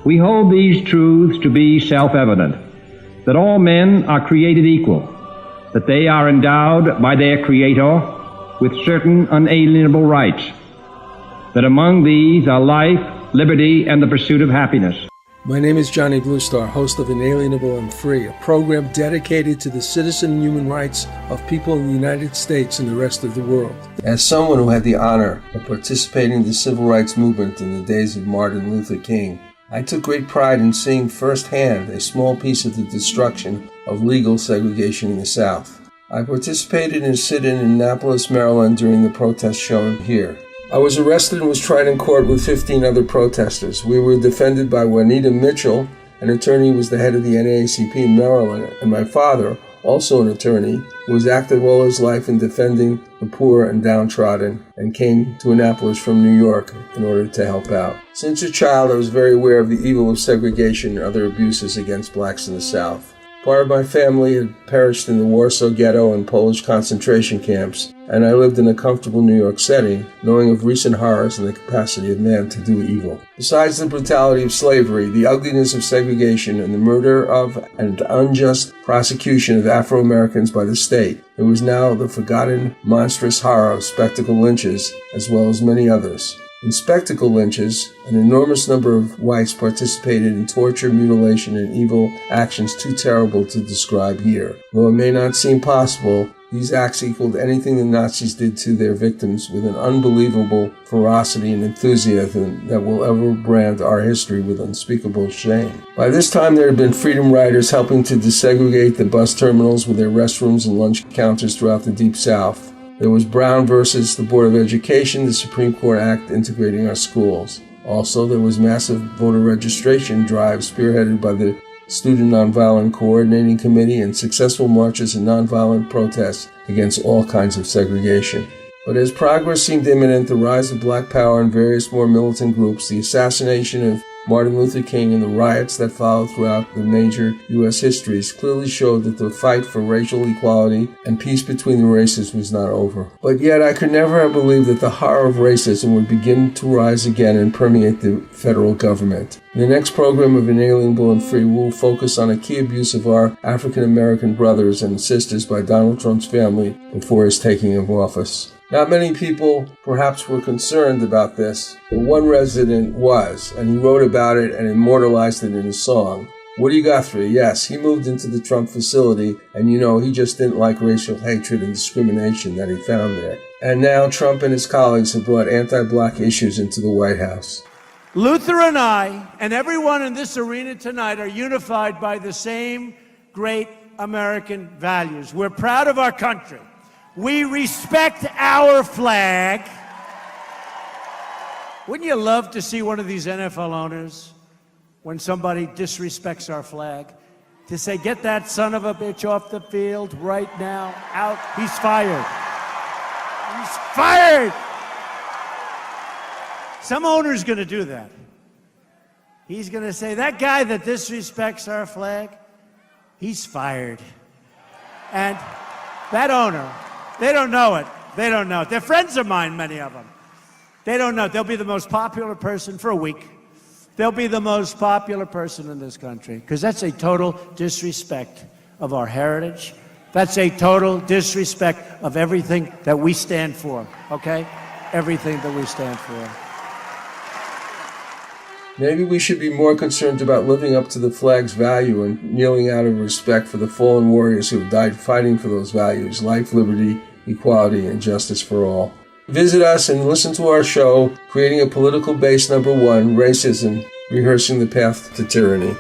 We hold these truths to be self-evident, that all men are created equal, that they are endowed by their Creator with certain unalienable rights, that among these are life, liberty, and the pursuit of happiness. My name is Johnny Bluestar, host of Inalienable and Free, a program dedicated to the citizen and human rights of people in the United States and the rest of the world. As someone who had the honor of participating in the civil rights movement in the days of Martin Luther King, I took great pride in seeing firsthand a small piece of the destruction of legal segregation in the South. I participated in a sit-in in Annapolis, Maryland during the protest shown here. I was arrested and was tried in court with 15 other protesters. We were defended by Juanita Mitchell, an attorney who was the head of the NAACP in Maryland, and my father, also an attorney, who was active all his life in defending the poor and downtrodden, and came to Annapolis from New York in order to help out. Since a child, I was very aware of the evil of segregation and other abuses against blacks in the South. Part of my family had perished in the Warsaw Ghetto and Polish concentration camps, and I lived in a comfortable New York setting, knowing of recent horrors and the capacity of man to do evil. Besides the brutality of slavery, the ugliness of segregation, and the murder of and unjust prosecution of Afro-Americans by the state, there was now the forgotten monstrous horror of spectacle lynches, as well as many others. In spectacle lynches, an enormous number of whites participated in torture, mutilation, and evil actions too terrible to describe here. Though it may not seem possible, these acts equaled anything the Nazis did to their victims with an unbelievable ferocity and enthusiasm that will ever brand our history with unspeakable shame. By this time, there had been freedom riders helping to desegregate the bus terminals with their restrooms and lunch counters throughout the Deep South. There was Brown versus the Board of Education, the Supreme Court Act integrating our schools. Also, there was massive voter registration drives spearheaded by the Student Nonviolent Coordinating Committee and successful marches and nonviolent protests against all kinds of segregation. But as progress seemed imminent, the rise of Black Power and various more militant groups, the assassination of Martin Luther King, and the riots that followed throughout the major U.S. histories clearly showed that the fight for racial equality and peace between the races was not over. But yet I could never have believed that the horror of racism would begin to rise again and permeate the federal government. In the next program of Inalienable and Free, we will focus on a key abuse of our African American brothers and sisters by Donald Trump's family before his taking of office. Not many people perhaps were concerned about this, but one resident was, and he wrote about it and immortalized it in his song. Woody Guthrie, yes, he moved into the Trump facility, and he just didn't like racial hatred and discrimination that he found there. And now Trump and his colleagues have brought anti-black issues into the White House. Luther and I, and everyone in this arena tonight, are unified by the same great American values. We're proud of our country. We respect our flag. Wouldn't you love to see one of these NFL owners, when somebody disrespects our flag, to say, get that son of a bitch off the field right now, out, he's fired. He's fired! Some owner's gonna do that. He's gonna say, that guy that disrespects our flag, he's fired. And that owner, they don't know it. They don't know it. They're friends of mine, many of them. They don't know it. They'll be the most popular person for a week. They'll be the most popular person in this country, because that's a total disrespect of our heritage. That's a total disrespect of everything that we stand for, okay? Everything that we stand for. Maybe we should be more concerned about living up to the flag's value and kneeling out of respect for the fallen warriors who have died fighting for those values: life, liberty, equality, and justice for all. Visit us and listen to our show, Creating a Political Base #1, Racism, Rehearsing the Path to Tyranny.